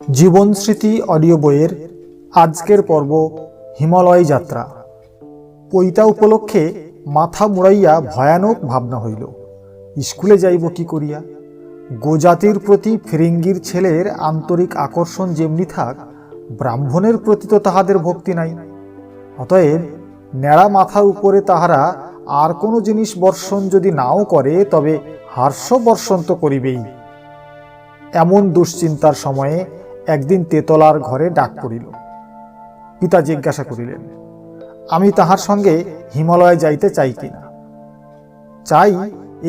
জীবন স্মৃতি অডিও বইয়ের আজকের পর্ব হিমালয় যাত্রা। পৈতা উপলক্ষে মাথা মুড়াইয়া ভয়ানক ভাবনা হইল, স্কুলে যাইব কি করিয়া। গোজাতির প্রতি ফিরিঙ্গির ছেলের আন্তরিক আকর্ষণ যেমনি থাক, ব্রাহ্মণের প্রতি তো তাহাদের ভক্তি নাই। অতএব ন্যাড়া মাথার উপরে তাহারা আর কোনো জিনিস বর্ষণ যদি নাও করে, তবে হাস্য বর্ষণ তো করিবেই। এমন দুশ্চিন্তার সময়ে একদিন তেতলার ঘরে ডাক পড়িল। পিতা জিজ্ঞাসা করিলেন, আমি তাহার সঙ্গে হিমালয়ে যাইতে চাই কিনা। চাই,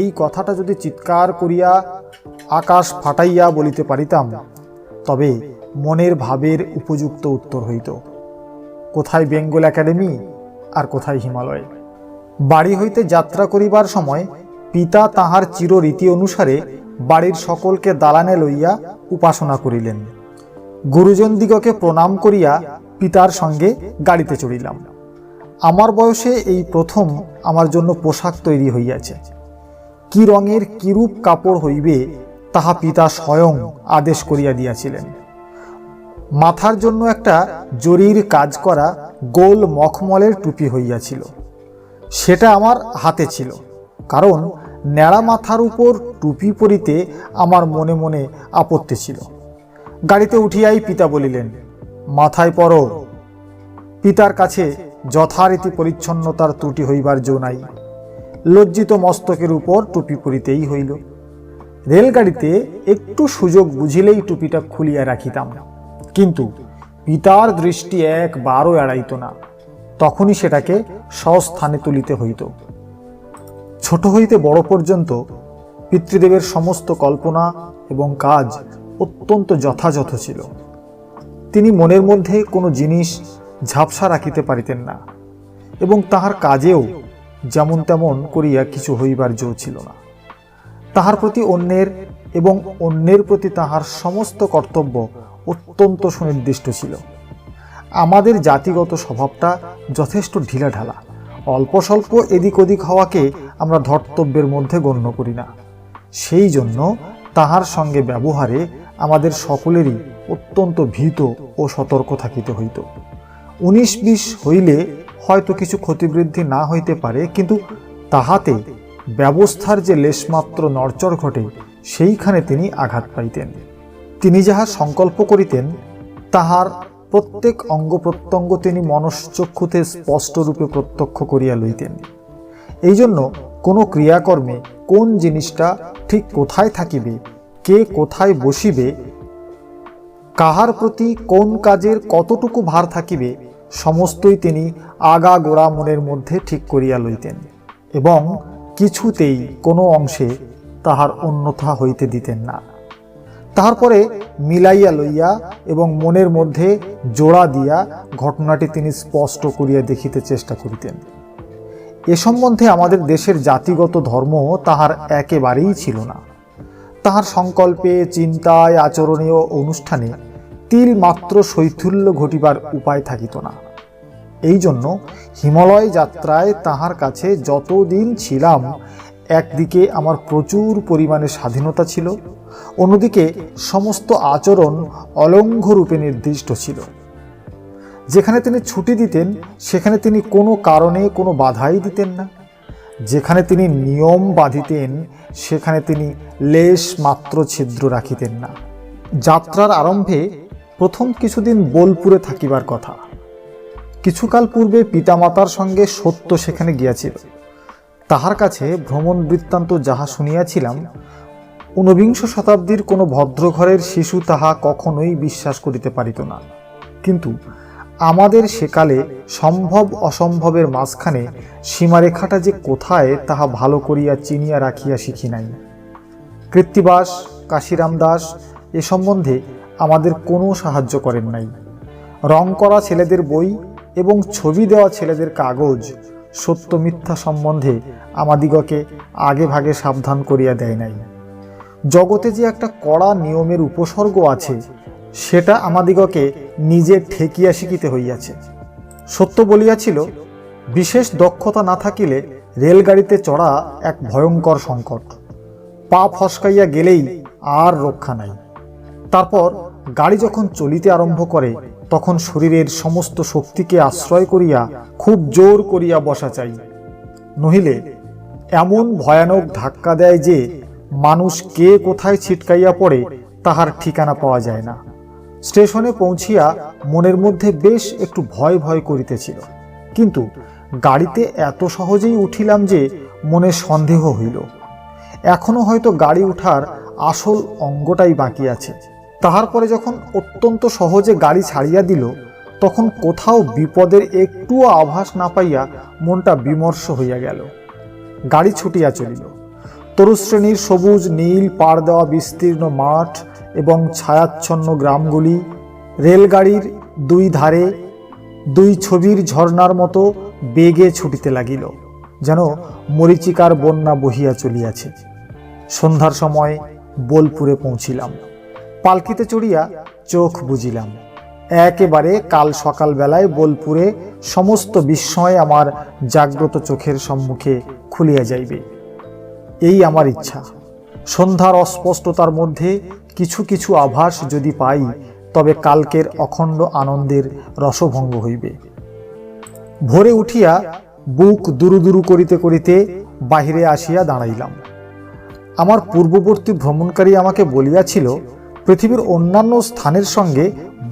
এই কথাটা যদি চিৎকার করিয়া আকাশ ফাটাইয়া বলিতে পারিতাম, তবে মনের ভাবের উপযুক্ত উত্তর হইত। কোথায় বেঙ্গল একাডেমি আর কোথায় হিমালয়। বাড়ি হইতে যাত্রা করিবার সময় পিতা তাহার চিররীতি অনুসারে বাড়ির সকলকে দালানে লইয়া উপাসনা করিলেন। গুরুজনদিগকে প্রণাম করিয়া পিতার সঙ্গে গাড়িতে চড়িলাম। আমার বয়সে এই প্রথম আমার জন্য পোশাক তৈরি হইয়াছে। কি রঙের কিরূপ কাপড় হইবে তাহা পিতা স্বয়ং আদেশ করিয়া দিয়াছিলেন। মাথার জন্য একটা জরির কাজ করা গোল মখমলের টুপি হইয়াছিল, সেটা আমার হাতে ছিল, কারণ ন্যাড়া মাথার উপর টুপি পরিতে আমার মনে মনে আপত্তি ছিল। গাড়িতে উঠিয়াই পিতা বলিলেন, মাথায় পরো। পিতার কাছে যথারীতি পরিচ্ছন্নতার ত্রুটি হইবার জো নাই। লজ্জিত মস্তকের উপর টুপি পরিতেই হইল। রেলগাড়িতে একটু সুযোগ বুঝিলেই টুপিটা খুলিয়া রাখিতাম, কিন্তু পিতার দৃষ্টি একবারও এড়াইত না। তখনই সেটাকে স্বস্থানে তুলিতে হইত। ছোট হইতে বড় পর্যন্ত পিতৃদেবের সমস্ত কল্পনা এবং কাজ অত্যন্ত যথাযথ ছিল। তিনি মনের মধ্যে কোনো জিনিস ঝাপসা রাখিতে পারিতেন না, এবং তাহার কাজেও যেমন তেমন করিয়া কিছু হইবার জো ছিল না। তাহার প্রতি অন্যের এবং অন্যের প্রতি তাহার সমস্ত কর্তব্য অত্যন্ত সুনির্দিষ্ট ছিল। আমাদের জাতিগত স্বভাবটা যথেষ্ট ঢিলাঢালা। অল্প স্বল্প এদিক ওদিক হওয়াকে আমরা ধর্তব্যের মধ্যে গণ্য করি না। সেই জন্য তাহার সঙ্গে ব্যবহারে আমাদের সকলেরই অত্যন্ত ভীত ও সতর্ক থাকিতে হইত। 19-20 হইলে হয়তো কিছু ক্ষতিবৃদ্ধি না হইতে পারে, কিন্তু তাহাতে ব্যবস্থার যে লেশমাত্র নড়চড় ঘটে, সেইখানে তিনি আঘাত পাইতেন। তিনি যাহা সংকল্প করিতেন, তাহার প্রত্যেক অঙ্গ প্রত্যঙ্গ তিনি মনশ্চক্ষুতে স্পষ্টরূপে প্রত্যক্ষ করিয়া লইতেন। এই জন্য কোনো ক্রিয়াকর্মে কোন জিনিসটা ঠিক কোথায় থাকিবে, কে কোথায় বসিবে, কাহার প্রতি কোন কাজের কতটুকু ভার থাকিবে, সমস্তই তিনি আগাগোড়া মনের মধ্যে ঠিক করিয়া লইতেন, এবং কিছুতেই কোনো অংশে তাহার অন্যথা হইতে দিতেন না। তাহার পরে মিলাইয়া লইয়া এবং মনের মধ্যে জোড়া দিয়া ঘটনাটি তিনি স্পষ্ট করিয়া দেখিতে চেষ্টা করিতেন। এ সম্বন্ধে আমাদের দেশের জাতিগত ধর্ম তাহার একেবারেই ছিল না। তাহার সংকল্পে, চিন্তায়, আচরণীয় অনুষ্ঠানে তিল মাত্র শৈথুল্য ঘটিবার উপায় থাকিত না। এই জন্য হিমালয় যাত্রায় তাহার কাছে যতদিন ছিলাম, একদিকে আমার প্রচুর পরিমাণে স্বাধীনতা ছিল, অন্যদিকে সমস্ত আচরণ অলঙ্ঘ্যরূপে নির্দিষ্ট ছিল। যেখানে তিনি ছুটি দিতেন, সেখানে তিনি কোনো কারণে কোনো বাধাই দিতেন না। যেখানে তিনি নিয়ম বাঁধিতেন, সেখানে তিনি লেশ মাত্র ছিদ্র রাখিতেন না। যাত্রার আরম্ভে প্রথম কিছুদিন বোলপুরে থাকিবার কথা। কিছুকাল পূর্বে পিতামাতার সঙ্গে সত্য সেখানে গিয়াছিল। তাহার কাছে ভ্রমণ বৃত্তান্ত যাহা শুনিয়াছিলাম, 19বিংশ শতাব্দীর কোনো ভদ্রঘরের শিশু তাহা কখনোই বিশ্বাস করিতে পারিত না। কিন্তু আমাদের সেকালে সম্ভব অসম্ভবের মাঝখানে সীমারেখাটা যে কোথায়, তাহা ভালো করিয়া চিনিয়া রাখিয়া শিখি নাই। কৃত্তিবাস, কাশিরাম দাস এ সম্বন্ধে আমাদের কোনো সাহায্য করেন নাই। রং করা ছেলেদের বই এবং ছবি দেওয়া ছেলেদের কাগজ সত্য মিথ্যা সম্বন্ধে আমাদিগকে আগে ভাগে সাবধান করিয়া দেয় নাই। জগতে যে একটা কড়া নিয়মের উপসর্গ আছে, সেটা আমাদিগকে নিজে ঠেকিয়া শিখিতে হইয়াছে। সত্য বলিয়াছিল, বিশেষ দক্ষতা না থাকিলে রেলগাড়িতে চড়া এক ভয়ঙ্কর সংকট। পা ফসকাইয়া গেলেই আর রক্ষা নাই। তারপর গাড়ি যখন চলিতে আরম্ভ করে তখন শরীরের সমস্ত শক্তিকে আশ্রয় করিয়া খুব জোর করিয়া বসা চাই, নহিলে এমন ভয়ানক ধাক্কা দেয় যে মানুষ কে কোথায় ছিটকাইয়া পড়ে তাহার ঠিকানা পাওয়া যায় না। স্টেশনে পৌঁছিয়া মনের মধ্যে বেশ একটু ভয় ভয় করিতেছিল, কিন্তু গাড়িতে এত সহজেই উঠিলাম যে মনে সন্দেহ হইল এখনো হয়তো গাড়ি উঠার আসল অঙ্গটাই বাকি আছে। তাহার পরে যখন অত্যন্ত সহজে গাড়ি ছাড়িয়া দিল তখন কোথাও বিপদের একটুও আভাস না পাইয়া মনটা বিমর্ষ হইয়া গেল। গাড়ি ছুটিয়া চলিল। তরুশ্রেণীর সবুজ নীল পাড় দেওয়া বিস্তীর্ণ মাঠ এবং ছায়াচ্ছন্ন গ্রামগুলি রেলগাড়ির দুই ধারে দুই ছবির ঝর্ণার মতো বেগে ছুটিতে লাগিল, যেন মরীচিকার বন্যা বহিয়া চলিয়াছে। সন্ধ্যার সময় বোলপুরে পৌঁছিলাম। পালকিতে চড়িয়া চোখ বুজিলাম। একেবারে কাল সকালবেলায় বোলপুরে সমস্ত বিস্ময় আমার জাগ্রত চোখের সম্মুখে খুলিয়া যাইবে, এই আমার ইচ্ছা। সন্ধ্যার অস্পষ্টতার মধ্যে কিছু কিছু আভাস যদি পাই তবে কালকের অখণ্ড আনন্দের রসভঙ্গ হইবে। ভোরে উঠিয়া বুক দুরু দুরু করিতে করিতে বাহিরে আসিয়া দাঁড়াইলাম। আমার পূর্ববর্তী ভ্রমণকারী আমাকে বলিয়াছিল পৃথিবীর অন্যান্য স্থানের সঙ্গে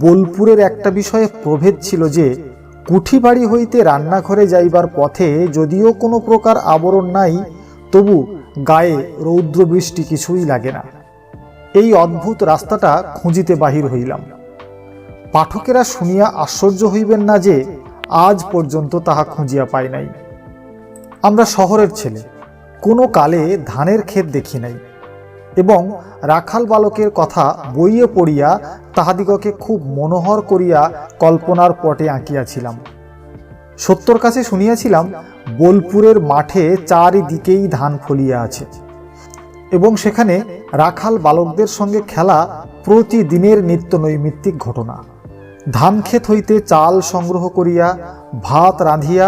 বোলপুরের একটা বিষয়ে প্রভেদ ছিল যে কুঠিবাড়ি হইতে রান্নাঘরে যাইবার পথে যদিও কোনো প্রকার আবরণ নাই, তবু গায়ে রৌদ্রবৃষ্টি কিছুই লাগে না। এই অদ্ভুত রাস্তাটা খুঁজিতে বাহির হইলাম। পাঠকেরা শুনিয়া আশ্চর্য হইবেন না যে আজ পর্যন্ত তাহা খুঁজিয়া পাই নাই। আমরা শহরের ছেলে, কোনো কালে ধানের ক্ষেত দেখি নাই এবং রাখাল বালকের কথা বইয়ে পড়িয়া তাহাদিগকে খুব মনোহর করিয়া কল্পনার পটে আঁকিয়াছিলাম। সত্যর কাছে শুনিয়াছিলাম বোলপুরের মাঠে চারিদিকেই ধান ফলিয়া আছে এবং সেখানে রাখাল বালকদের সঙ্গে খেলা প্রতিদিনের নিত্য নৈমিত্তিক ঘটনা। ধান ক্ষেত হইতে চাল সংগ্রহ করিয়া ভাত রাঁধিয়া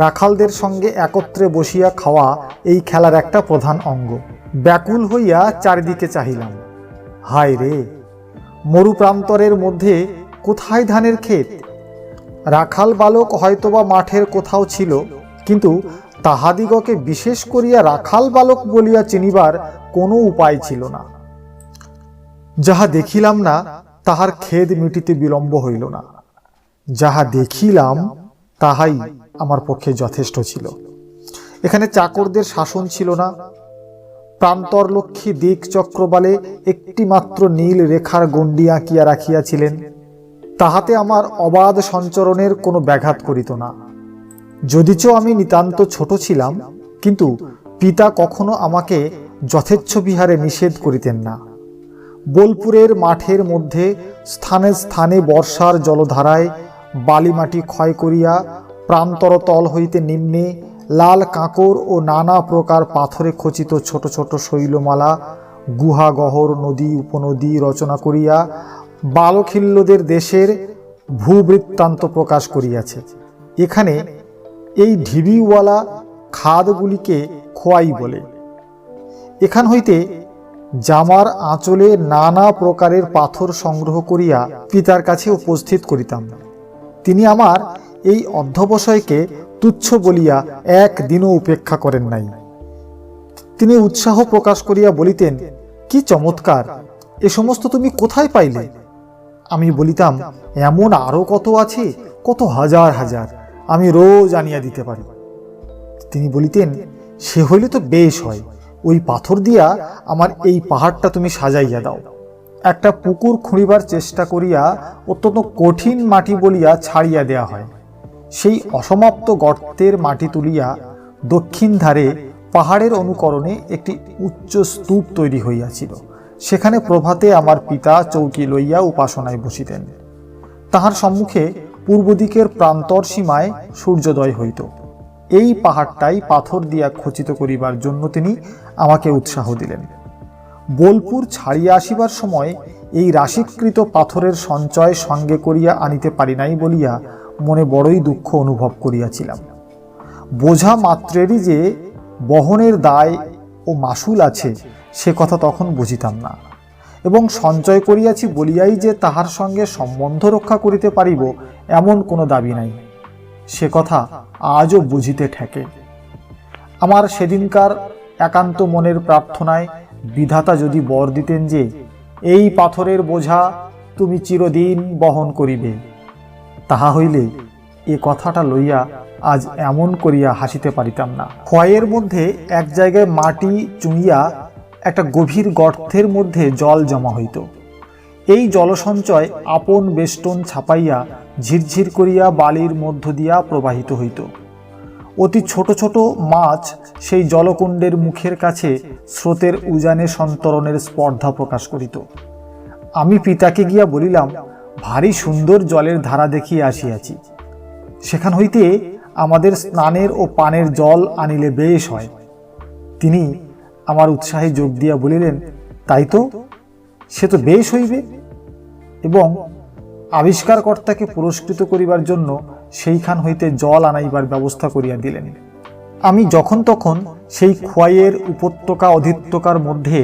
রাখালদের সঙ্গে একত্রে বসিয়া খাওয়া এই খেলার একটা প্রধান অঙ্গ। ব্যাকুল হইয়া চারিদিকে চাহিলাম। হায় রে, মরুপ্রান্তরের মধ্যে কোথায় ধানের ক্ষেত? রাখাল বালক হয়তোবা মাঠের কোথাও ছিল, কিন্তু তাহাদিগকে বিশেষ করিয়া রাখাল বালক বলিয়া চিনিবার কোনো উপায় ছিল না। যাহা দেখিলাম না তাহার খেদ মিটিতে বিলম্ব হইল না। যাহা দেখিলাম তাহাই আমার পক্ষে যথেষ্ট ছিল। এখানে চাকরদের শাসন ছিল না। প্রান্তরলক্ষ্মী দিক চক্রবালে একটি মাত্র নীল রেখার গণ্ডি আঁকিয়া রাখিয়াছিলেন, তাহাতে আমার অবাধ সঞ্চরণের কোনো ব্যাঘাত করিত না। যদিচ আমি নিতান্ত ছোট ছিলাম, কিন্তু পিতা কখনো আমাকে যথেচ্ছ বিহারে নিষেধ করিতেন না। বোলপুরের মাঠের মধ্যে স্থানে স্থানে বর্ষার জলধারায় বালিমাটি ক্ষয় করিয়া প্রান্তর তল হইতে নিম্নে লাল কাঁকর ও নানা প্রকার পাথরে খচিত ছোট ছোট শৈলমালা গুহাগহর নদী উপনদী রচনা করিয়া বালখিল্যদের দেশের ভূবৃত্তান্ত প্রকাশ করিয়াছে। এখানে এই ঢিবিওয়ালা খাদগুলিকে খোয়াই বলে। এখান হইতে জামার আঁচলে নানা প্রকারের পাথর সংগ্রহ করিয়া পিতার কাছে উপস্থিত করিতাম। তিনি আমার এই অধ্যবসায়কে তুচ্ছ বলিয়া একদিনও উপেক্ষা করেন নাই। তিনি উৎসাহ প্রকাশ করিয়া বলিতেন, কি চমৎকার, এ সমস্ত তুমি কোথায় পাইলে? আমি বলিতাম, এমন আরো কত আছে, কত হাজার হাজার, আমি রোজ আনিয়া দিতে পারি। তিনি বলিতেন, সে হইলে তো বেশ হয়, ওই পাথর দিয়া আমার এই পাহাড়টা তুমি সাজাইয়া দাও। একটা পুকুর খুঁড়িবার চেষ্টা করিয়া অত্যন্ত কঠিন মাটি বলিয়া ছাড়িয়া দেয়া হয়। সেই অসমাপ্ত গর্তের মাটি তুলিয়া দক্ষিণ ধারে পাহাড়ের অনুকরণে একটি উচ্চ স্তূপ তৈরি হইয়াছিল। সেখানে প্রভাতে আমার পিতা চৌকি লইয়া উপাসনায় বসিতেন। তাহার সম্মুখে পূর্ব দিকের প্রান্তর সীমায় সূর্যোদয় হইত। এই পাহাড়টাই পাথর দিয়া খচিত করিবার জন্য তিনি আমাকে উৎসাহ দিলেন। বোলপুর ছাড়িয়া আসিবার সময় এই রাশিকৃত পাথরের সঞ্চয় সঙ্গে করিয়া আনিতে পারি নাই বলিয়া মনে বড়ই দুঃখ অনুভব করিয়াছিলাম। বোঝা মাত্রেরই যে বহনের দায় ও মাসুল আছে সে কথা তখন বুঝিতাম না। এবং সঞ্চয় করিয়াছি বলিয়াই যে তাহার সঙ্গে সম্বন্ধ রক্ষা করিতে পারিব এমন কোনো দাবি নাই। সে কথা আজও বুঝিতে ঠেকে। আমার সেদিনকার একান্ত মনের প্রার্থনায় বিধাতা যদি বর দিতেন যে এই পাথরের বোঝা তুমি চিরদিন বহন করিবে, তাহা হইলে এ কথাটা লইয়া আজ এমন করিয়া হাসিতে পারিতাম না। ক্ষয়ের মধ্যে এক জায়গায় মাটি চুঁইয়া একটা গভীর গর্তের মধ্যে জল জমা হইত। এই জলসঞ্চয় আপন বেষ্টন ছাপাইয়া ঝিরঝির করিয়া বালির মধ্য দিয়া প্রবাহিত হইত। অতি ছোট ছোট মাছ সেই জলকুণ্ডের মুখের কাছে স্রোতের উজানে সন্তরণের স্পর্ধা প্রকাশ করিত। আমি পিতাকে গিয়া বলিলাম, ভারী সুন্দর জলের ধারা দেখিয়া আসিয়াছি, সেখান হইতে আমাদের স্নানের ও পানের জল আনিলে বেশ হয়। তিনি আমার উৎসাহে যোগ দিয়া বলিলেন, তাই তো, সে তো বেশ হইবে, এবং আবিষ্কারকর্তাকে পুরস্কৃত করিবার জন্য সেইখান হইতে জল আনাইবার ব্যবস্থা করিয়া দিলেন। আমি যখন তখন সেই খোয়াইয়ের উপত্যকা অধিত্যকার মধ্যে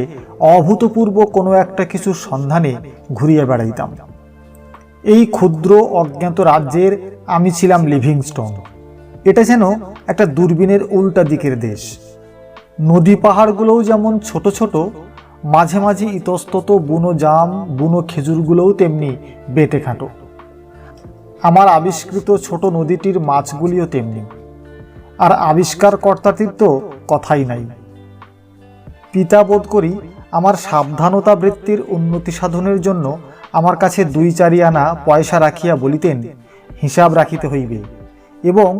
অভূতপূর্ব কোনো একটা কিছুর সন্ধানে ঘুরিয়া বেড়াইতাম। এই ক্ষুদ্র অজ্ঞাত রাজ্যের আমি ছিলাম লিভিংস্টোন। এটা যেন একটা দূরবীনের উল্টা দিকের দেশ। নদী পাহাড়গুলোও যেমন ছোট ছোট, মাঝে মাঝে ইতস্তত বুনো জাম, বুনো খেজুরগুলোও তেমনি বেটে খাটো। আমার আবিষ্কৃত ছোট নদীটির মাছগুলিও তেমনি। আর আবিষ্কারকর্তাটির তো কথাই নাই। পিতা বোধ করি আমার সাবধানতা বৃত্তির উন্নতি সাধনের জন্য আমার কাছে 2-4 আনা পয়সা রাখিয়া বলিতেন, হিসাব রাখিতে হইবে, এবং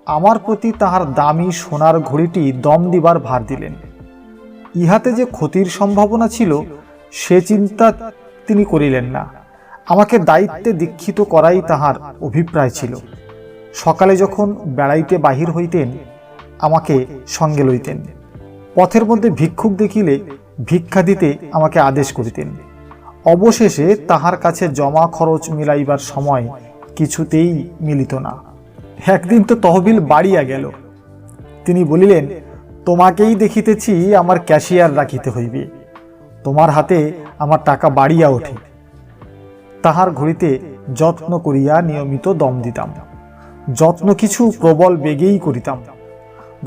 আমার প্রতি তাহার দামি সোনার ঘড়িটি দম দিবার ভার দিলেন। ইহাতে যে ক্ষতির সম্ভাবনা ছিল সে চিন্তা তিনি করিলেন না। আমাকে দায়িত্বে দীক্ষিত করাই তাহার অভিপ্রায় ছিল। সকালে যখন বেড়াইতে বাহির হইতেন আমাকে সঙ্গে লইতেন। পথের মধ্যে ভিক্ষুক দেখিলে ভিক্ষা দিতে আমাকে আদেশ করিতেন। অবশেষে তাহার কাছে জমা খরচ মিলাইবার সময় কিছুতেই মিলিত না। একদিন তো তহবিল বাড়িয়া গেল। তিনি বলিলেন, তোমাকেই দেখিতেছি আমার ক্যাশিয়ার রাখিতে হইবে, তোমার হাতে আমার টাকা বাড়িয়া ওঠে। তাহার ঘড়িতে যত্ন করিয়া নিয়মিত দম দিতাম। যত্ন কিছু প্রবল বেগেই করিতাম।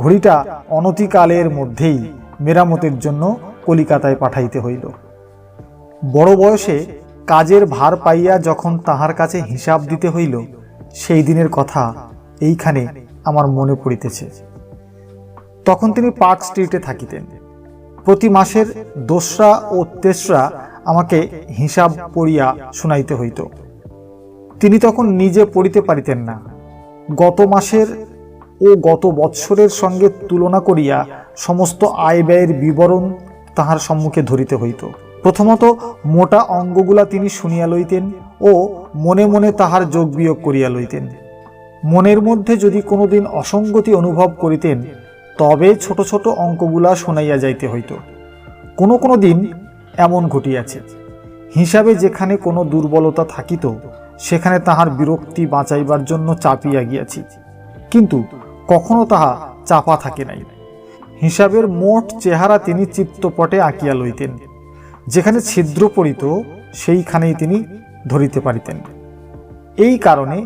ঘড়িটা অনতিকালের মধ্যেই মেরামতের জন্য কলিকাতায় পাঠাইতে হইল। বড় বয়সে কাজের ভার পাইয়া যখন তাহার কাছে হিসাব দিতে হইল, সেই দিনের কথা এইখানে আমার মনে পড়িতেছে। তখন তিনি পার্ক স্ট্রিটে থাকিতেন। প্রতি মাসের 2রা ও 3রা আমাকে হিসাব পড়িয়া শুনাইতে হইত। তিনি তখন নিজে পড়িতে পারিতেন না। গত মাসের ও গত বৎসরের সঙ্গে তুলনা করিয়া সমস্ত আয় ব্যয়ের বিবরণ তাহার সম্মুখে ধরিতে হইত। প্রথমত মোটা অঙ্গগুলা তিনি শুনিয়া লইতেন ও মনে মনে তাহার যোগ বিয়োগ করিয়া লইতেন। মনের মধ্যে যদি কোনোদিন অসঙ্গতি অনুভব করিতেন তবে ছোট ছোট অঙ্কগুলা শোনাইয়া যাইতে হইত। কোনো কোনো দিন এমন ঘটিয়াছে, হিসাবে যেখানে কোনো দুর্বলতা থাকিত সেখানে তাহার বিরক্তি বাঁচাইবার জন্য চাপিয়া গিয়াছি, কিন্তু কখনো তাহা চাপা থাকে নাই। হিসাবের মোট চেহারা তিনি চিত্তপটে আঁকিয়া লইতেন। যেখানে ছিদ্র পড়িত সেইখানেই তিনি ধরিতে পারিতেন। এই কারণে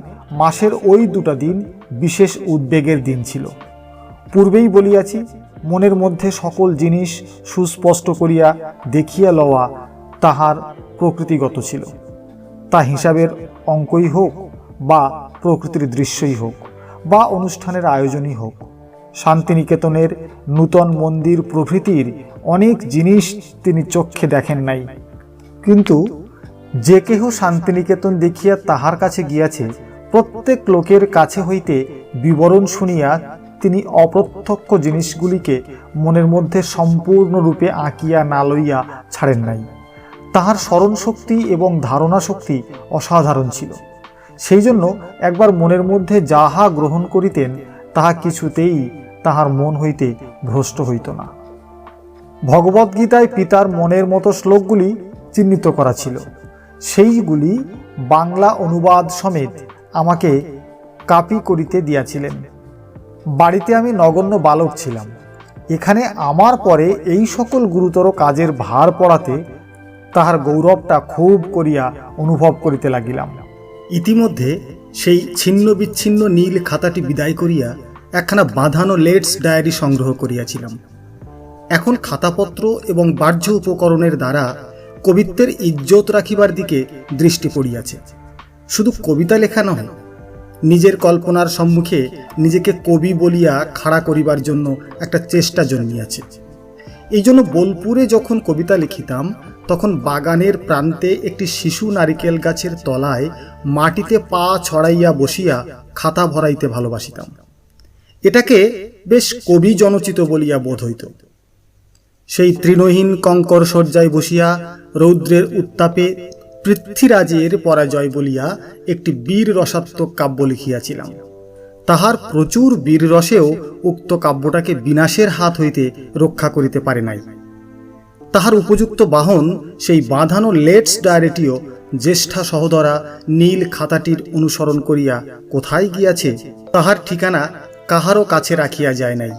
মাসের ওই 2টা দিন বিশেষ উদ্বেগের দিন ছিল। পূর্বেই বলিয়াছি, মনের মধ্যে সকল জিনিস সুস্পষ্ট করিয়া দেখিয়া লওয়া তাহার প্রকৃতিগত ছিল। তা হিসাবের অঙ্কই হোক, বা প্রকৃতির দৃশ্যই হোক, বা অনুষ্ঠানের আয়োজনই হোক। শান্তিনিকেতনের নূতন মন্দির প্রভৃতির অনেক জিনিস তিনি চক্ষে দেখেন নাই, কিন্তু যে কেহ শান্তিনিকেতন দেখিয়া তাহার কাছে গিয়াছে, প্রত্যেক লোকের কাছে হইতে বিবরণ শুনিয়া তিনি অপ্রত্যক্ষ জিনিসগুলিকে মনের মধ্যে সম্পূর্ণরূপে আঁকিয়া না লইয়া ছাড়েন নাই। তাহার স্মরণশক্তি এবং ধারণা শক্তি অসাধারণ ছিল। সেই জন্য একবার মনের মধ্যে যাহা গ্রহণ করিতেন তাহা কিছুতেই তাহার মন হইতে ভ্রষ্ট হইত না। ভগবদ্গীতায় পিতার মনের মতো শ্লোকগুলি চিহ্নিত করা ছিল। সেইগুলি বাংলা অনুবাদ সমেত আমাকে কাপি করিতে দিয়াছিলেন। বাড়িতে আমি নগণ্য বালক ছিলাম। এখানে আমার পরে এই সকল গুরুতর কাজের ভার পড়াতে তাহার গৌরবটা খুব করিয়া অনুভব করিতে লাগিলাম। ইতিমধ্যে সেই ছিন্ন বিচ্ছিন্ন নীল খাতাটি বিদায় করিয়া একখানা বাঁধানো লেটস ডায়েরি সংগ্রহ করিয়াছিলাম। এখন খাতাপত্র এবং বাহ্য উপকরণের দ্বারা কবিত্বের ইজ্জত রাখিবার দিকে দৃষ্টি পড়িয়াছে। শুধু কবিতা লেখা নহে, নিজের কল্পনার সম্মুখে নিজেকে কবি বলিয়া খাড়া করিবার জন্য একটা চেষ্টা জন্মিয়াছে। এই জন্য বোলপুরে যখন কবিতা লিখিতাম তখন বাগানের প্রান্তে একটি শিশু নারিকেল গাছের তলায় মাটিতে পা ছড়াইয়া বসিয়া খাতা ভরাইতে ভালোবাসিতাম। এটাকে বেশ কবি জনচিত বলিয়া বোধ হইত। সেই তৃণহীন কঙ্কর শয্যায় বসিয়া রৌদ্রের উত্তাপে পৃথ্বীরাজের পরাজয় বলিয়া একটি বীর রসাত্মক কাব্য লিখিয়াছিলাম। তাহার প্রচুর বীর রসেও উক্ত কাব্যটাকে বিনাশের হাত হইতে রক্ষা করিতে পারে নাই। তাহার উপযুক্ত বাহন সেই বাঁধানো লেটস ডায়েরিটিও জ্যেষ্ঠা সহোদরা নীল খাতাটির অনুসরণ করিয়া কোথায় গিয়াছে তাহার ঠিকানা কাহারও কাছে রাখিয়া যায় নাই।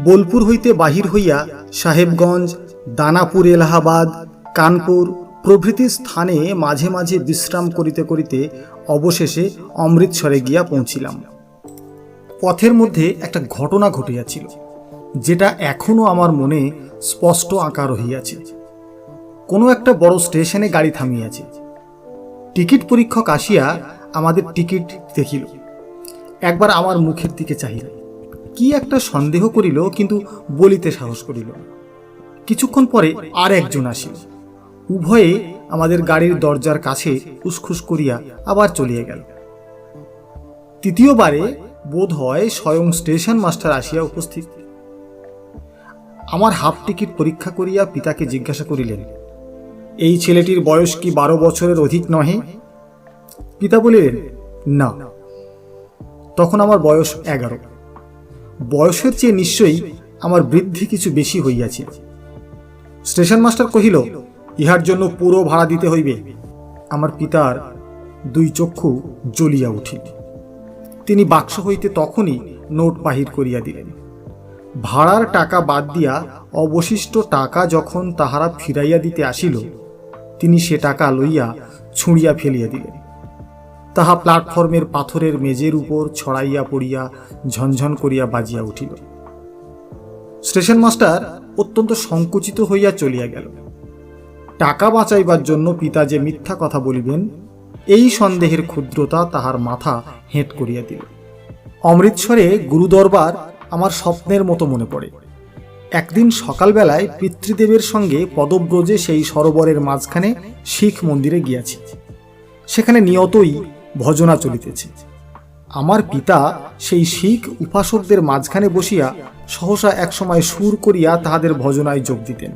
বোলপুর হইতে বাহির হইয়া সাহেবগঞ্জ, দানাপুর, এলাহাবাদ, কানপুর প্রভৃতি স্থানে মাঝে মাঝে বিশ্রাম করিতে করিতে অবশেষে অমৃতসরে গিয়া পৌঁছিলাম। পথের মধ্যে একটা ঘটনা ঘটিয়াছিল, যেটা এখনো আমার মনে স্পষ্ট আঁকা রহিয়াছে। কোনো একটা বড় স্টেশনে গাড়ি থামিয়াছে। টিকিট পরীক্ষক আসিয়া আমাদের টিকিট দেখিল। একবার আমার মুখের দিকে চাহিল, কি একটা সন্দেহ করিল, কিন্তু বলিতে সাহস করিল না। কিছুক্ষণ পরে আর একজন আসিল। উভয়ে আমাদের গাড়ির দরজার কাছে উসখুস করিয়া আবার চলিয়া গেল। তৃতীয়বারে বোধ হয় স্বয়ং স্টেশন মাস্টার আসিয়া উপস্থিত। আমার হাফ টিকিট পরীক্ষা করিয়া পিতাকে জিজ্ঞাসা করিলেন, এই ছেলেটির বয়স কি 12 বছরের অধিক নহে? পিতা বলিলেন, না। তখন আমার বয়স 11। বয়সের চেয়ে নিশ্চয়ই আমার বৃদ্ধি কিছু বেশি হইয়াছিল। স্টেশন মাস্টার কহিল, ইহার জন্য পুরো ভাড়া দিতে হইবে। আমার পিতার 2 চক্ষু জ্বলিয়া উঠিল। তিনি বাক্স হইতে তখনই নোট বাহির করিয়া দিলেন। ভাড়ার টাকা বাদ দিয়া অবশিষ্ট টাকা যখন তাহারা ফিরাইয়া দিতে আসিল, তিনি সে টাকা লইয়া ছুঁড়িয়া ফেলিয়া দিলেন। তাহা প্ল্যাটফর্মের পাথরের মেজের উপর ছড়াইয়া পড়িয়া ঝনঝন করিয়া বাজিয়া উঠিল। স্টেশন মাস্টার অত্যন্ত সংকুচিত হইয়া চলিয়া গেল। টাকা বাঁচাইবার জন্য পিতা যে মিথ্যা কথা বলিবেন, এই সন্দেহের ক্ষুদ্রতা তাহার মাথা হেঁট করিয়া দিল। অমৃতসরে গুরুদরবার আমার স্বপ্নের মতো মনে পড়ে। একদিন সকালবেলায় পিতৃদেবের সঙ্গে পদব্রজে সেই সরোবরের মাঝখানে শিখ মন্দিরে গিয়াছি। সেখানে নিয়তই ভজনা চলিতেছে। আমার পিতা সেই শিখ উপাসকদের মাঝখানে বসিয়া সহসা একসময় সুর করিয়া তাহাদের ভজনায় যোগ দিতেন।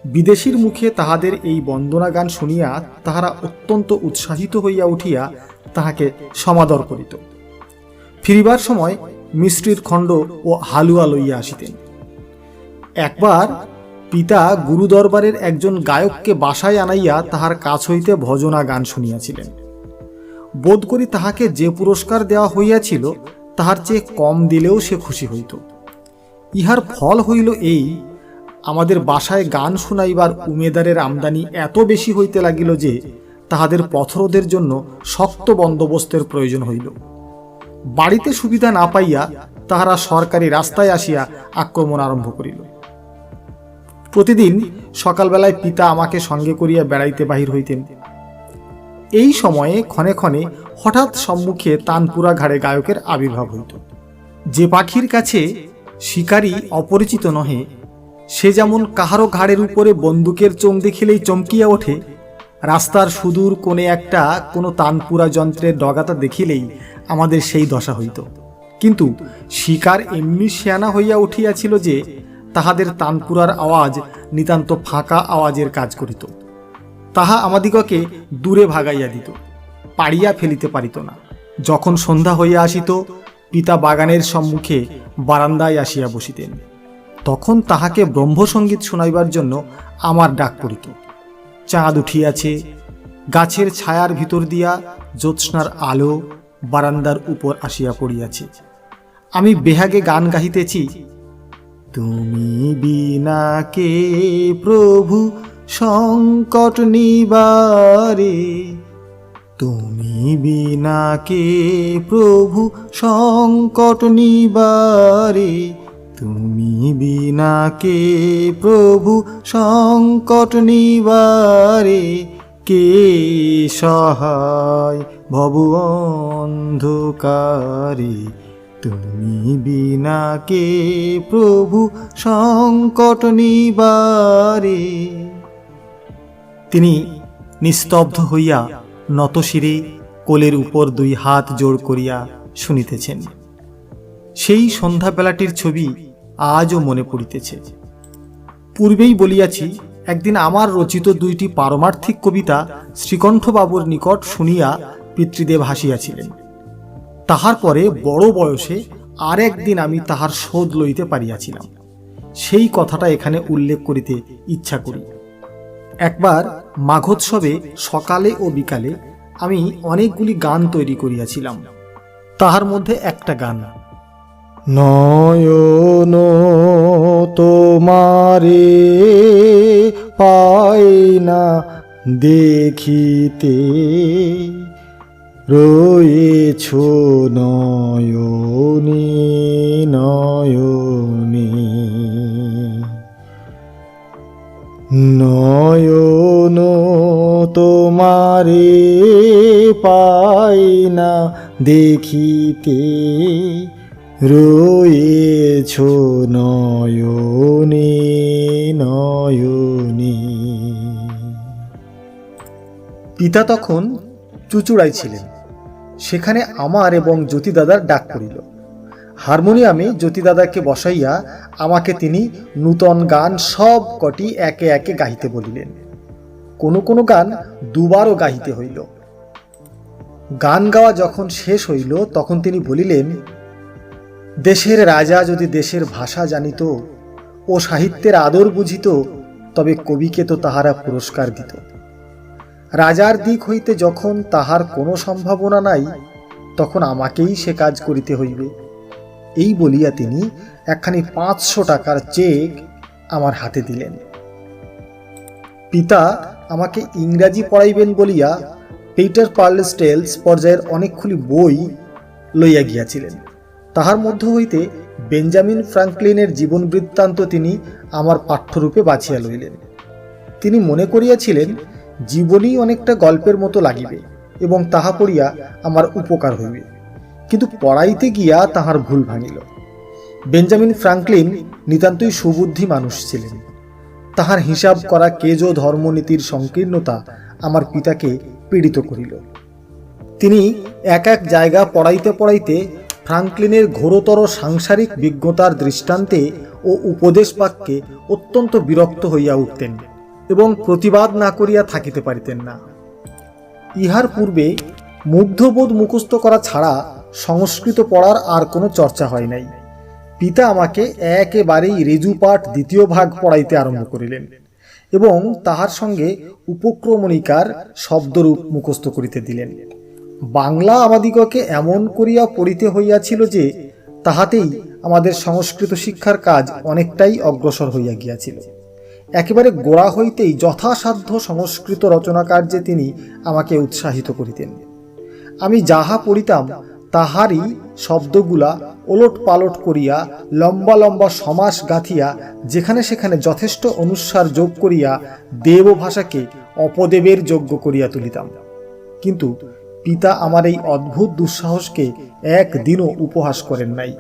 বিদেশীর মুখে তাহাদের এই বন্দনা গান শুনিয়া তাহারা অত্যন্ত উৎসাহিত হইয়া উঠিয়া তাহাকে সমাদর করিত। ফিরিবার সময় মিষ্টির খণ্ড ও হালুয়া লইয়া আসিতেন। একবার পিতা গুরুদরবারের একজন গায়ককে বাসায় আনাইয়া তাহার কাছ হইতে ভজনা গান শুনিয়াছিলেন। বোধ করি তাহাকে যে পুরস্কার দেওয়া হইয়াছিল তাহার চেয়ে কম দিলেও সে খুশি হইত। ইহার ফল হইল এই, আমাদের বাসায় গান শুনাইবার উমেদারের আমদানি এত বেশি হইতে লাগিল যে তাহাদের পথরোধের জন্য শক্ত বন্দোবস্তের প্রয়োজন হইল। বাড়িতে সুবিধা না পাইয়া তাহারা সরকারি রাস্তায় আসিয়া আক্রমণ আরম্ভ করিল। প্রতিদিন সকালবেলায় পিতা আমাকে সঙ্গে করিয়া বেড়াইতে বাহির হইতেন। এই সময়ে ক্ষণে ক্ষণে হঠাৎ সম্মুখে তানপুরা ঘাড়ে গায়কের আবির্ভাব হইত। যে পাখির কাছে শিকারী অপরিচিত নহে, সে যেমন কাহারও ঘাড়ের উপরে বন্দুকের চোং দেখিলেই চমকিয়া ওঠে, রাস্তার সুদূর কোণে একটা কোনো তানপুরা যন্ত্রের ডগাতা দেখিলেই আমাদের সেই দশা হইত। কিন্তু শিকার এমনি শেয়ানা হইয়া উঠিয়াছিল যে তাহাদের তানপুরার আওয়াজ নিতান্ত ফাঁকা আওয়াজের কাজ করিত। তাহা আমাদিগকে দূরে ভাগাইয়া দিত, পাড়িয়া ফেলিতে পারিত না। যখন সন্ধ্যা হইয়া আসিত, পিতা বাগানের সম্মুখে বারান্দায় আসিয়া বসিতেন। তখন তাহাকে ব্রহ্মসঙ্গীত শুনাইবার জন্য আমার ডাক পড়িত। চাঁদ উঠিয়াছে, গাছের ছায়ার ভিতর দিয়া জ্যোৎস্নার আলো বারান্দার উপর আসিয়া পড়িয়াছে। আমি বেহাগে গান গাহিতেছি, তুমি বিনা কে প্রভু সংকট নিবারে। তুমি বিনা কে প্রভু সংকট নিবারে, তুমি বিনা কে প্রভু সংকট নিবারে। কে সহায় ভব অন্ধকারে, তুমি বিনা কে প্রভু সংকট নিবারে। তিনি নিস্তব্ধ হইয়া নতশিরে কোলের উপর দুই হাত জোড় করিয়া শুনিতেছেন। সেই সন্ধ্যাবেলাটির ছবি আজও মনে পড়িতেছে। পূর্বেই বলিয়াছি, একদিন আমার রচিত দুইটি পারমার্থিক কবিতা শ্রীকণ্ঠবাবুর নিকট শুনিয়া পিতৃদেব হাসিয়াছিলেন। তাহার পরে বড় বয়সে আর একদিন আমি তাহার শোধ লইতে পারিয়াছিলাম। সেই কথাটা এখানে উল্লেখ করিতে ইচ্ছা করি। একবার মাঘোৎসবে সকালে ও বিকালে আমি অনেকগুলি গান তৈরি করিয়াছিলাম। তাহার মধ্যে একটা গান, নয়ন তোমারে পাই না দেখিতে, রয়েছ নয়নে নয়নে। নয়ন তোমারে পাই না দেখিতে, রয়েছ নয়নে নয়নে। পিতা তখন চুচুড়ায় ছিলেন। সেখানে আমার এবং জ্যোতিদাদার ডাক পড়িল। হারমোনিয়ামে জ্যোতিদাদাকে বসাইয়া আমাকে তিনি নূতন গান সব কটি একে একে গাহিতে বলিলেন। কোনো কোনো গান দুবারও গাহিতে হইল। গান গাওয়া যখন শেষ হইল তখন তিনি বলিলেন, দেশের রাজা যদি দেশের ভাষা জানিত ও সাহিত্যের আদর বুঝিত, তবে কবিকে তো তাহারা পুরস্কার দিত। রাজার দিক হইতে যখন তাহার কোনো সম্ভাবনা নাই, তখন আমাকেই সে কাজ করিতে হইবে। এই বলিয়া তিনি একখানি 500 টাকার চেক আমার হাতে দিলেন। পিতা আমাকে ইংরাজি পড়াইবেন বলিয়া পিটার পার্লেস টেলস পর্যায়ের অনেকগুলি বই লইয়া গিয়াছিলেন। তাহার মধ্য হইতে বেঞ্জামিন ফ্রাঙ্কলিনের জীবন বৃত্তান্ত তিনি আমার পাঠ্যরূপে বাছিয়া লইলেন। তিনি মনে করিয়াছিলেন জীবনী অনেকটা গল্পের মতো লাগিবে এবং তাহা পড়িয়া আমার উপকার হইবে, কিন্তু পড়াইতে গিয়া তাহার ভুল ভাঙিল। বেঞ্জামিন ফ্রাঙ্কলিন নিতান্তই সুবুদ্ধি মানুষ ছিলেন। তাহার হিসাব করা কেজো ধর্মনীতির সংকীর্ণতা আমার পিতাকে পীড়িত করিল। তিনি এক এক জায়গা পড়াইতে পড়াইতে ফ্রাঙ্কলিনের ঘোরতর সাংসারিক বিজ্ঞতার দৃষ্টান্তে ও উপদেশ বাক্যে অত্যন্ত বিরক্ত হইয়া উঠতেন এবং প্রতিবাদ না করিয়া থাকিতে পারিতেন না। ইহার পূর্বে মুগ্ধবোধ মুখস্থ করা ছাড়া সংস্কৃত পড়ার আর কোনো চর্চা হয় নাই। পিতা আমাকে একেবারেই রেজুপাঠ দ্বিতীয় ভাগ পড়াইতে আরম্ভ করিলেন এবং তাহার সঙ্গে উপক্রমণিকার শব্দরূপ মুখস্থ করিতে দিলেন। বাংলা আমাদিগকে এমন করিয়া পড়িতে হইয়াছিল যে তাহাতেই আমাদের সংস্কৃত শিক্ষার কাজ অনেকটাই অগ্রসর হইয়া গিয়াছিল। একেবারে গোড়া হইতেই যথাসাধ্য সংস্কৃত রচনা কার্যে তিনি আমাকে উৎসাহিত করিতেন। আমি যাহা পড়িতাম তাহারই শব্দগুলা ওলট পালট করিয়া লম্বা লম্বা সমাস গাঁথিয়া যেখানে সেখানে যথেষ্ট অনুস্বার যোগ করিয়া দেব ভাষাকে অপদেবের যোগ্য করিয়া তুলিতাম। কিন্তু পিতা আমার এই অদ্ভুত দুঃসাহসকে একদিনও উপহাস করেন নাই।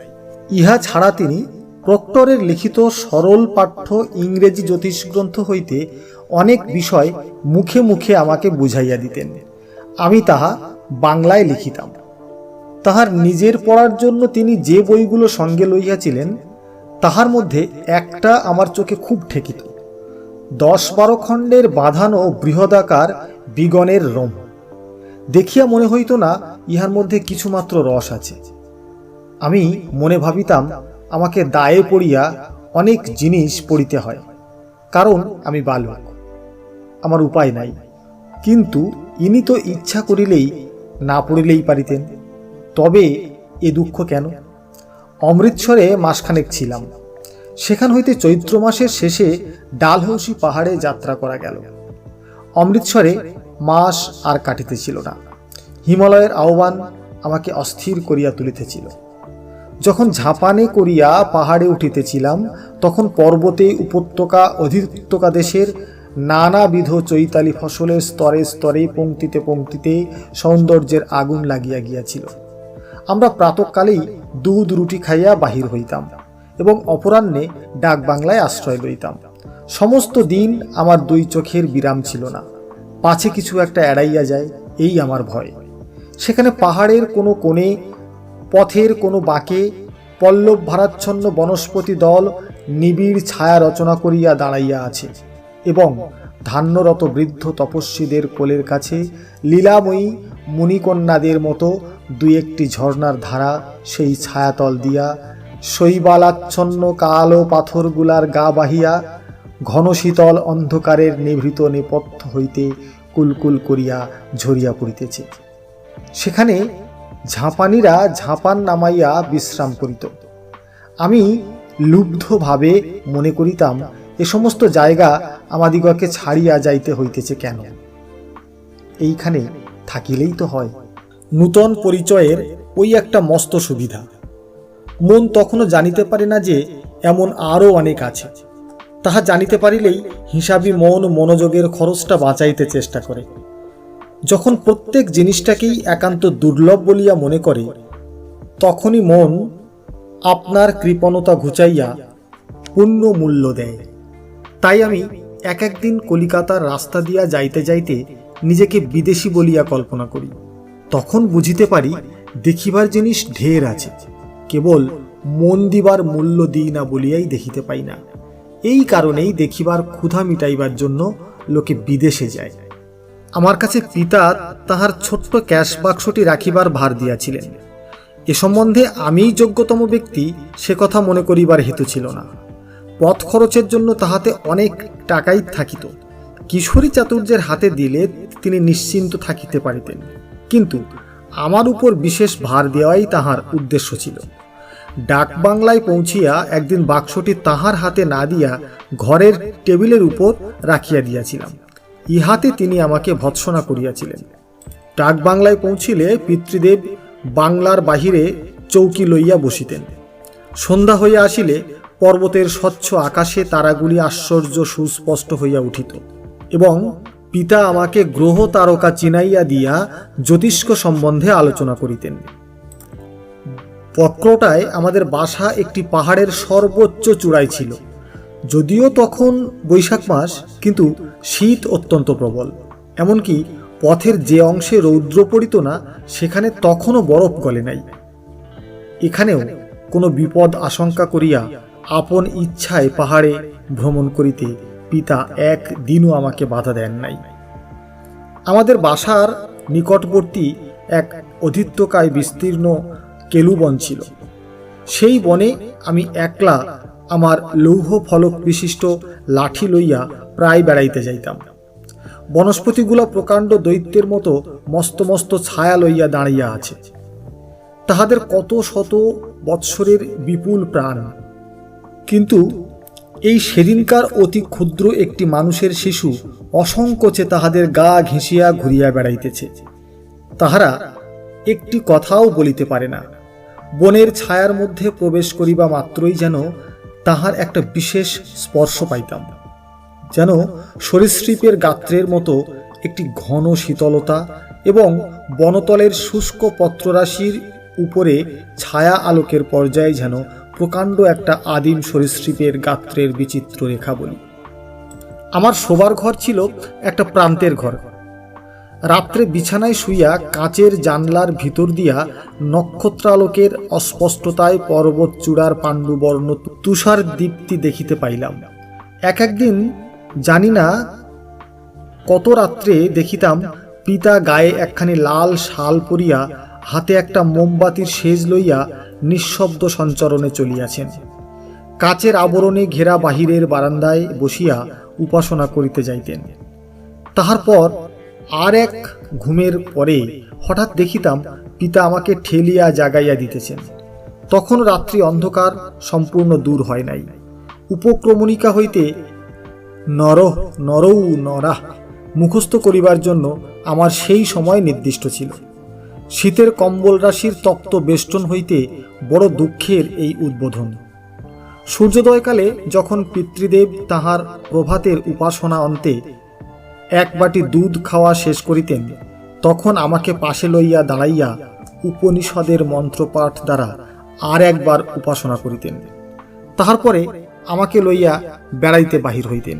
ইহা ছাড়া তিনি প্রক্টরের লিখিত সরল পাঠ্য ইংরেজি জ্যোতিষ গ্রন্থ হইতে অনেক বিষয় মুখে মুখে আমাকে বুঝাইয়া দিতেন। আমি তাহা বাংলায় লিখিতাম। তাহার নিজের পড়ার জন্য তিনি যে বইগুলো সঙ্গে লইয়াছিলেন তাহার মধ্যে একটা আমার চোখে খুব ঠেকিত। 10-12 খণ্ডের বাঁধানো বৃহদাকার বিগণের রোম। দেখিয়া মনে হইত না ইহার মধ্যে কিছুমাত্র রস আছে। আমি মনে ভাবিতাম আমাকে দায়ে পড়িয়া অনেক জিনিস পড়িতে হয়, কারণ আমি বালক, আমার উপায় নাই। কিন্তু ইনি তো ইচ্ছা করিলেই না পড়িলেই পারিতেন। তবে এ দুঃখ কেন? অমৃতসরে মাসখানেক ছিলাম। সেখান হইতে চৈত্র মাসের শেষে ডালহৌসি পাহাড়ে যাত্রা করা গেল। অমৃতসরে মাস আর কাটিতেছিল না। হিমালয়ের আহ্বান আমাকে অস্থির করিয়া তুলিতেছিল। যখন ঝাঁপানে করিয়া পাহাড়ে উঠিতেছিলাম, তখন পর্বতে উপত্যকা অধিত্যকা দেশের নানাবিধ চৈতালি ফসলের স্তরে স্তরে পংক্তিতে পংক্তিতে সৌন্দর্যের আগুন লাগিয়া গিয়াছিল। আমরা প্রাতঃকালেই দুধ রুটি খাইয়া বাহির হইতাম এবং অপরাহ্নে ডাকবাংলায় আশ্রয় লইতাম। সমস্ত দিন আমার দুই চোখের বিরাম ছিল না। পাছে কিছু একটা এড়াইয়া যায়, এই আমার ভয়। সেখানে পাহাড়ের কোনো কোণে, পথের কোনো বাঁকে পল্লব ভারাচ্ছন্ন বনস্পতি দল নিবিড় ছায়া রচনা করিয়া দাঁড়াইয়া আছে এবং ধান্যরত বৃদ্ধ তপস্বীদের কোলের কাছে লীলাময়ী মুনিকন্যাদের মতো দুই একটি ঝর্ণার ধারা সেই ছায়াতল দিয়া শৈবালাচ্ছন্ন কালো পাথরগুলার গা বাহিয়া ঘন শীতল অন্ধকারের নিভৃত নেপথ্য হইতে কুলকুল করিয়া ঝরিয়া পড়িতেছে। সেখানে ঝাঁপানিরা ঝাঁপান নামাইয়া বিশ্রাম করিত। আমি লুব্ধভাবে মনে করিতাম, এ সমস্ত জায়গা আমাদিগকে ছাড়িয়া যাইতে হইতেছে কেন? এইখানে থাকিলেই তো হয়। নূতন পরিচয়ের ওই একটা মস্ত সুবিধা। মন তখনও জানিতে পারে না যে এমন আরও অনেক আছে। তাহা জানিতে পারিলেই হিসাবী মন মনোযোগের খরচটা বাঁচাইতে চেষ্টা করে। যখন প্রত্যেক জিনিসটাকেই একান্ত দুর্লভ বলিয়া মনে করে, তখনই মন আপনার কৃপণতা ঘুচাইয়া পূর্ণ মূল্য দেয়। তাই আমি একদিন কলিকাতার রাস্তা দিয়া যাইতে যাইতে নিজেকে বিদেশি বলিয়া কল্পনা করি। তখন বুঝিতে পারি দেখিবার জিনিস ঢের আছে, কেবল মন দিবার মূল্য দিই না বলিয়াই দেখিতে পাই না। এই কারণেই দেখিবার ক্ষুধা মিটাইবার জন্য লোকে বিদেশে যায়। আমার কাছে পিতা তাহার ছোট্ট ক্যাশ বাক্সটি রাখিবার ভার দিয়াছিলেন। এ সম্বন্ধে আমিই যোগ্যতম ব্যক্তি সে কথা মনে করিবার হেতু ছিল না। পথ খরচের জন্য তাহাতে অনেক টাকাই থাকিত। কিশোরী চাতুর্যের হাতে দিলে তিনি নিশ্চিন্ত থাকিতে পারিতেন, কিন্তু আমার উপর বিশেষ ভার দেওয়াই তাহার উদ্দেশ্য ছিল। ডাকবাংলায় পৌঁছিয়া একদিন বাক্সটি তাহার হাতে না দিয়া ঘরের টেবিলের উপর রাখিয়া দিয়াছিলাম। ইহাতে তিনি আমাকে ভৎসনা করিয়াছিলেন। ডাকবাংলায় পৌঁছিলে পিতৃদেব বাংলার বাহিরে চৌকি লইয়া বসিতেন। সন্ধ্যা হইয়া আসিলে পর্বতের স্বচ্ছ আকাশে তারাগুলি আশ্চর্য সুস্পষ্ট হইয়া উঠিত এবং পিতা আমাকে গ্রহ তারকা চিনাইয়া দিয়া জ্যোতিষ্ক সম্বন্ধে আলোচনা করিতেন। বক্রটায় আমাদের বাসা একটি পাহাড়ের সর্বোচ্চ চূড়ায় ছিল। যদিও তখন বৈশাখ মাস, কিন্তু শীত অত্যন্ত প্রবল। এমনকি পথের যে অংশে রৌদ্র পড়িত না, সেখানে তখনও বরফ গলে নাই। এখানেও কোনো বিপদ আশঙ্কা করিয়া আপন ইচ্ছায় পাহাড়ে ভ্রমণ করিতে পিতা একদিনও আমাকে বাধা দেন নাই। আমাদের বাসার নিকটবর্তী এক অধিত্যকায় বিস্তীর্ণ কেলুবন ছিল। সেই বনে আমি একলা আমার লৌহ ফলক বিশিষ্ট লাঠি লইয়া প্রায় বেড়াইতে যাইতাম। বনস্পতিগুলা প্রকাণ্ড দৈত্যের মতো মস্ত মস্ত ছায়া লইয়া দাঁড়াইয়া আছে। তাহাদের কত শত বৎসরের বিপুল প্রাণ, কিন্তু এই সেদিনকার অতি ক্ষুদ্র একটি মানুষের শিশু অসংকোচে তাহাদের গা ঘেঁষিয়া ঘুরিয়া বেড়াইতেছে। তাহারা একটি কথাও বলিতে পারে না। বনের ছায়ার মধ্যে প্রবেশ করিবা মাত্রই যেন তাহার একটা বিশেষ স্পর্শ পাইতাম, যেন সরীসৃপের গাত্রের মতো একটি ঘন শীতলতা এবং বনতলের শুষ্ক পত্ররাশির উপরে ছায়া আলোকের পর্যায়ে যেন প্রকাণ্ড একটা আদিম সরীসৃপের গাত্রের বিচিত্র রেখা বলি। আমার শোবার ঘর ছিল একটা প্রান্তের ঘর। রাত্রে বিছানায় শুইয়া কাচের জানলার ভিতর দিয়া নক্ষত্রালোকের অস্পষ্টতায় পর্বত চূড়ার পাণ্ডুবর্ণ তুষার দীপ্তি দেখিতে পাইলাম। একদিন জানি না কত রাত্রে দেখিতাম পিতা গায়ে একখানি লাল শাল পরিয়া হাতে একটা মোমবাতির সেজ লইয়া নিঃশব্দ সঞ্চরণে চলিয়াছেন। কাচের আবরণে ঘেরা বাহিরের বারান্দায় বসিয়া উপাসনা করিতে যাইতেন। তাহার পর আর এক ঘুমের পরে হঠাৎ দেখিতাম পিতা আমাকে ঠেলিয়া জাগাইয়া দিতেছেন। তখন রাত্রি অন্ধকার সম্পূর্ণ দূর হয় নাই। উপক্রমণিকা হইতে নরহ নরৌ নরাহ মুখস্থ করিবার জন্য আমার সেই সময় নির্দিষ্ট ছিল। শীতের কম্বল রাশির তপ্ত বেষ্টন হইতে বড় দুঃখের এই উদ্বোধন। সূর্যোদয়কালে যখন পিতৃদেব তাহার প্রভাতের উপাসনা অন্তে এক বাটি দুধ খাওয়া শেষ করিতেন, তখন আমাকে পাশে লইয়া দাঁড়াইয়া উপনিষদের মন্ত্রপাঠ দ্বারা আর একবার উপাসনা করিতেন। তাহার পরে আমাকে লইয়া বেড়াইতে বাহির হইতেন।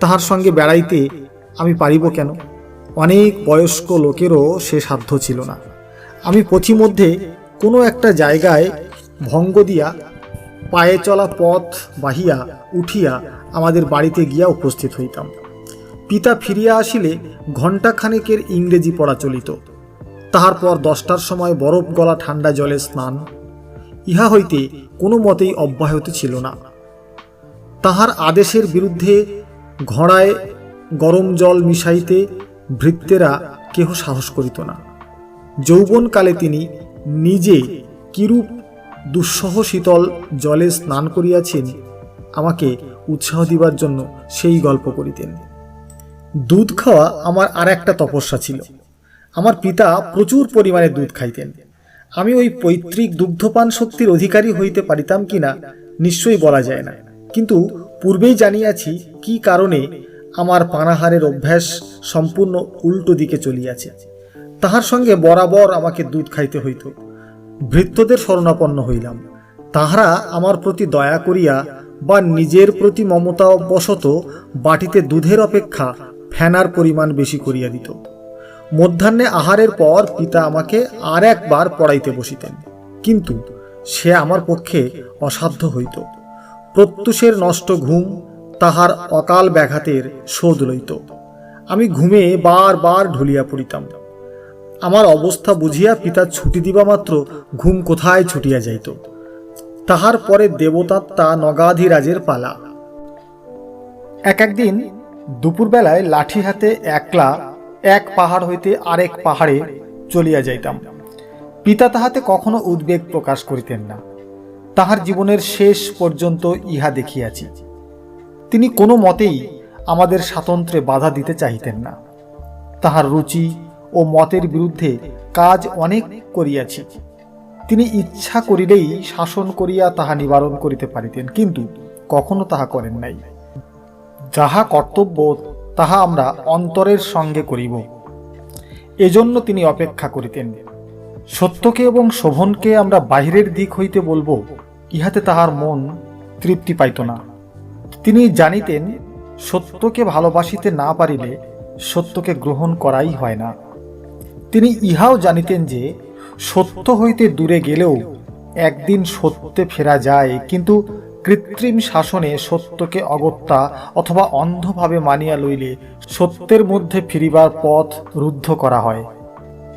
তাহার সঙ্গে বেড়াইতে আমি পারিব কেন? অনেক বয়স্ক লোকেরও সে সাধ্য ছিল না। আমি পথিমধ্যে কোনো একটা জায়গায় ভঙ্গ দিয়া পায়ে চলা পথ বাহিয়া উঠিয়া আমাদের বাড়িতে গিয়া উপস্থিত হইতাম। পিতা ফিরিয়া আসিলে ঘণ্টাখানেকের ইংরেজি পড়া চলিত। তাহার পর 10টার সময় বরফ গলা ঠান্ডা জলে স্নান, ইহা হইতে কোনো মতেই অব্যাহত ছিল না। তাহার আদেশের বিরুদ্ধে ঘড়ায় গরম জল মিশাইতে ভৃত্যেরা কেহ সাহস করিত না। যৌবনকালে তিনি নিজে কিরূপ দুঃসহ শীতল জলে স্নান করিয়াছেন, আমাকে উৎসাহ দিবার জন্য সেই গল্প করিতেন। দুধ খাওয়া আমার আর একটা তপস্যা ছিল। আমার পিতা প্রচুর পরিমাণে দুধ খাইতেন। আমি ওই পৈতৃক দুগ্ধপান শক্তির অধিকারী হইতে পারিতাম কিনা নিশ্চয়ই বলা যায় না, কিন্তু পূর্বেই জানিয়াছি কি কারণে আমার পানাহারের অভ্যাস সম্পূর্ণ উল্টো দিকে চলিয়াছে। তাহার সঙ্গে বরাবর আমাকে দুধ খাইতে হইত। ভৃত্যদের শরণাপন্ন হইলাম। তাহারা আমার প্রতি দয়া করিয়া বা নিজের প্রতি মমতাবশত বাটিতে দুধের অপেক্ষা ফেনার পরিমাণ বেশি করিয়া দিত। মধ্যাহ্নে আহারের পর পিতা আমাকে আর একবার পড়াইতে বসিতেন, কিন্তু সে আমার পক্ষে অসাধ্য হইত। প্রত্যুষের নষ্ট ঘুম তাহার অকাল ব্যাঘাতের শোধ লইত। আমি ঘুমে বারবার ঢুলিয়া পড়িতাম। আমার অবস্থা বুঝিয়া পিতা ছুটি দিবা মাত্র ঘুম কোথায় ছুটিয়া যাইত। তাহার পরে দেবতাত্মা নগাধিরাজের পালা। একদিন দুপুরবেলায় লাঠি হাতে একলা এক পাহাড় হইতে আরেক পাহাড়ে চলিয়া যাইতাম। পিতা তাহাতে কখনো উদ্বেগ প্রকাশ করিতেন না। তাহার জীবনের শেষ পর্যন্ত ইহা দেখিয়াছি। তিনি কোনো মতেই আমাদের স্বাতন্ত্র্যে বাধা দিতে চাহিতেন না। তাহার রুচি ও মতের বিরুদ্ধে কাজ অনেক করিয়াছি। তিনি ইচ্ছা করিলেই শাসন করিয়া তাহা নিবারণ করিতে পারিতেন, কিন্তু কখনো তাহা করেন নাই। যাহা কর্তব্য তাহা আমরা অন্তরের সঙ্গে করিব, এজন্য তিনি অপেক্ষা করিতেন। সত্যকে এবং শোভনকে আমরা বাহিরের দিক হইতে বলবো, ইহাতে তাহার মন তৃপ্তি পাইত না। তিনি জানিতেন সত্যকে ভালোবাসিতে না পারিলে সত্যকে গ্রহণ করাই হয় না। তিনি ইহাও জানিতেন যে সত্য হইতে দূরে গেলেও একদিন সত্যে ফেরা যায়, কিন্তু কৃত্রিম শাসনে সত্যকে অগত্যা অথবা অন্ধভাবে মানিয়া লইলে সত্যের মধ্যে ফিরিবার পথ রুদ্ধ করা হয়।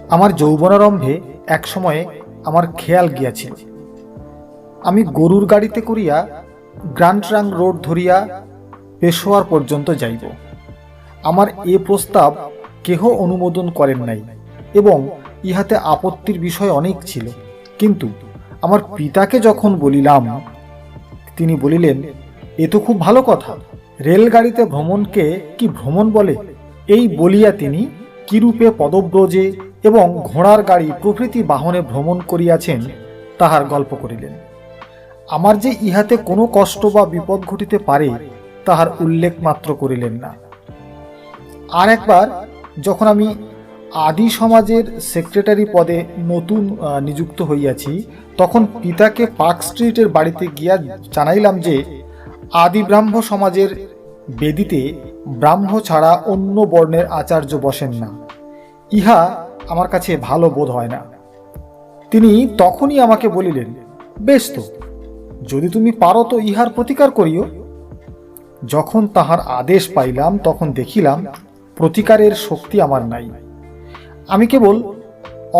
আমার যৌবনারম্ভে এক সময়ে আমার খেয়াল গিয়াছিল, আমি গরুর গাড়িতে করিয়া গ্র্যান্ড ট্রাঙ্ক রোড ধরিয়া পেশোয়ার পর্যন্ত যাইব। আমার এ প্রস্তাব কেহ অনুমোদন করেন নাই এবং ইহাতে আপত্তির বিষয় অনেক ছিল, কিন্তু আমার পিতাকে যখন বলিলাম, তিনি বলিলেন, এ তো খুব ভালো কথা, রেলগাড়িতে ভ্রমণকে কি ভ্রমণ বলে? এই বলিয়া তিনি কিরূপে পদব্রজে এবং ঘোড়ার গাড়ি প্রভৃতি বাহনে ভ্রমণ করিয়াছেন তাহার গল্প করিলেন। আমার যে ইহাতে কোনো কষ্ট বা বিপদ ঘটিতে পারে তাহার উল্লেখ মাত্র করিলেন না। আর একবার যখন আমি আদি সমাজের সেক্রেটারি পদে নতুন নিযুক্ত হইয়াছি, তখন পিতাকে পার্ক স্ট্রিটের বাড়িতে গিয়া জানাইলাম যে আদি ব্রাহ্ম সমাজের বেদিতে ব্রাহ্ম ছাড়া অন্য বর্ণের আচার্য বসেন না। ইহা আমার কাছে ভালো বোধ হয় না। তিনি তখনই আমাকে বলিলেন, বেশ তো, যদি তুমি পারো তো ইহার প্রতিকার করিও। যখন তাহার আদেশ পাইলাম তখন দেখিলাম প্রতিকারের শক্তি আমার নাই। আমি কেবল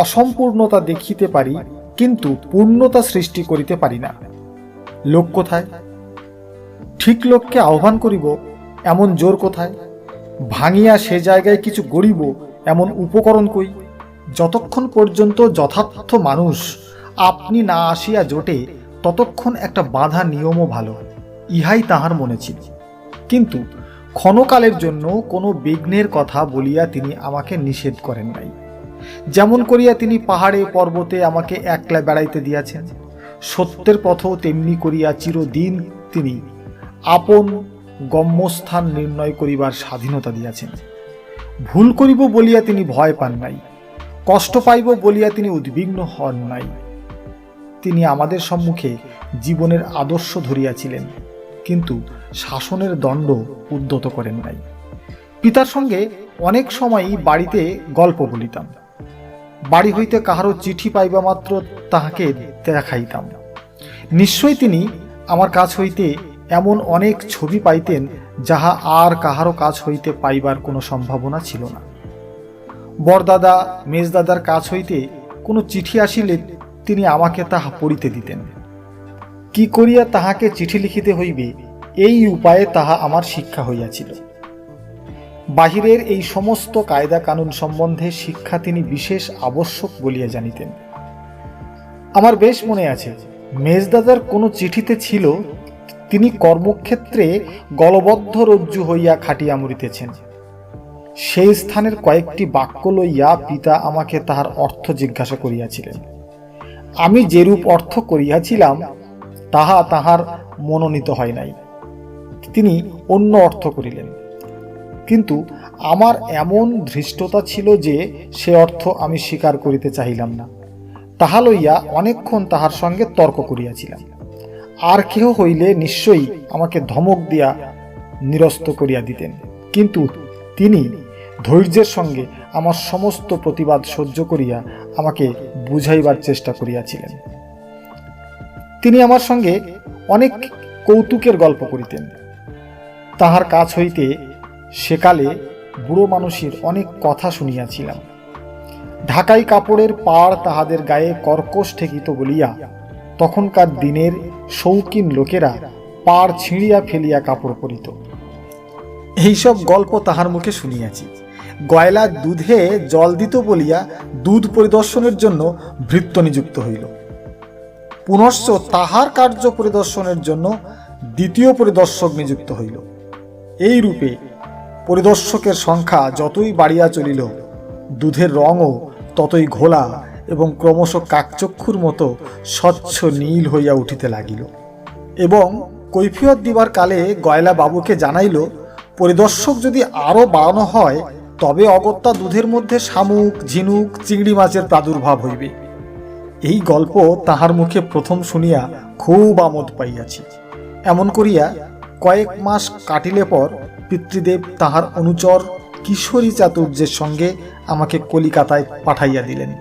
অসম্পূর্ণতা দেখিতে পারি, কিন্তু পূর্ণতা সৃষ্টি করিতে পারি না। লোক কোথায়? ঠিক লোককে আহ্বান করিব এমন জোর কোথায়? ভাঙিয়া সে জায়গায় কিছু গড়িব এমন উপকরণ কই? যতক্ষণ পর্যন্ত যথার্থ মানুষ আপনি না আসিয়া জোটে, ততক্ষণ একটা বাঁধা নিয়মও ভালো। ইহাই তাহার মনে ছিল। কিন্তু ক্ষণকালের জন্য কোনো বিঘ্নের কথা বলিয়া তিনি আমাকে নিষেধ করেন নাই। যেমন করিয়া তিনি পাহাড়ে পর্বতে আমাকে একলা বেড়াইতে দিয়াছেন, সত্যের পথও তেমনি করিয়া চিরদিন তিনি আপন গম্যস্থান নির্ণয় করিবার স্বাধীনতা দিয়াছেন। ভুল করিব বলিয়া তিনি ভয় পান নাই, কষ্ট পাইব বলিয়া তিনি উদ্বিগ্ন হন নাই। তিনি আমাদের সম্মুখে জীবনের আদর্শ ধরিয়াছিলেন, কিন্তু শাসনের দণ্ড উদ্যত করেন নাই। পিতার সঙ্গে অনেক সময়ই বাড়িতে গল্প বলিতাম। বাড়ি হইতে কাহারও চিঠি পাইবা মাত্র তাহাকে দেখাইতাম। নিশ্চয়ই তিনি আমার কাছ হইতে এমন অনেক ছবি পাইতেন যাহা আর কাহারও কাছ হইতে পাইবার কোনো সম্ভাবনা ছিল না। বরদাদা মেজদাদার কাছ হইতে কোনো চিঠি আসিলে তিনি আমাকে তাহা পড়িতে দিতেন। কি করিয়া তাহাকে চিঠি লিখিতে হইবে এই উপায়ে তাহা আমার শিক্ষা হইয়াছিল। বাহিরের এই সমস্ত কায়দা কানুন সম্বন্ধে শিক্ষা তিনি বিশেষ আবশ্যক বলিয়া জানিতেন। আমার বেশ মনে আছে, মেজদাদার কোনো চিঠিতে ছিল তিনি কর্মক্ষেত্রে গলবদ্ধ রজ্জু হইয়া খাটিয়া মরিতেছেন। সেই স্থানের কয়েকটি বাক্য লইয়া পিতা আমাকে তাহার অর্থ জিজ্ঞাসা করিয়াছিলেন। আমি যেরূপ অর্থ করিয়াছিলাম তাহা তাহার মনোনীত হয় নাই। তিনি অন্য অর্থ করিলেন, কিন্তু আমার এমন ধৃষ্টতা ছিল যে সে অর্থ আমি স্বীকার করিতে চাহিলাম না। তাহা লইয়া অনেকক্ষণ তাহার সঙ্গে তর্ক করিয়াছিলাম। আর কেহ হইলে নিশ্চয়ই আমাকে ধমক দিয়া নিরস্ত করিয়া দিতেন, কিন্তু তিনি ধৈর্যের সঙ্গে আমার সমস্ত প্রতিবাদ সহ্য করিয়া আমাকে বুঝাইবার চেষ্টা করিয়াছিলেন। তিনি আমার সঙ্গে অনেক কৌতুকের গল্প করিতেন। তাহার কাছ হইতে সেকালে বুড়ো মানুষের অনেক কথা শুনিয়াছিলাম। ঢাকাই কাপড়ের পাড় তাহাদের গায়ে কর্কশ ঠেকিত বলিয়া তখনকার দিনের শৌখিন লোকেরা পাড় ছিঁড়িয়া ফেলিয়া কাপড় পরিত। এইসব গল্প তাহার মুখে শুনিয়াছি। গয়লা দুধে জল দিত বলিয়া দুধ পরিদর্শনের জন্য ভৃত্য নিযুক্ত হইল। পুনশ্চ তাহার কার্য পরিদর্শনের জন্য দ্বিতীয় পরিদর্শক নিযুক্ত হইল। এই রূপে পরিদর্শকের সংখ্যা যতই বাড়িয়া চলিল, দুধের রঙও ততই ঘোলা এবং ক্রমশ কাকচক্ষুর মতো স্বচ্ছ নীল হইয়া উঠিতে লাগিল। এবং কৈফিয়ত দিবার কালে গয়লা বাবুকে জানাইল, পরিদর্শক যদি আরও বাড়ানো হয় তবে অগত্যা দুধের মধ্যে শামুক, ঝিনুক, চিংড়ি মাছের প্রাদুর্ভাব হইবে। এই গল্প তাহার মুখে প্রথম শুনিয়া খুব আমোদ পাইয়াছি। এমন করিয়া কয়েক মাস কাটিলে পর পিতৃদেব তাহার অনুচর কিশোরী চাতুর্যের সঙ্গে আমাকে কলিকাতায় পাঠাইয়া দিলেন।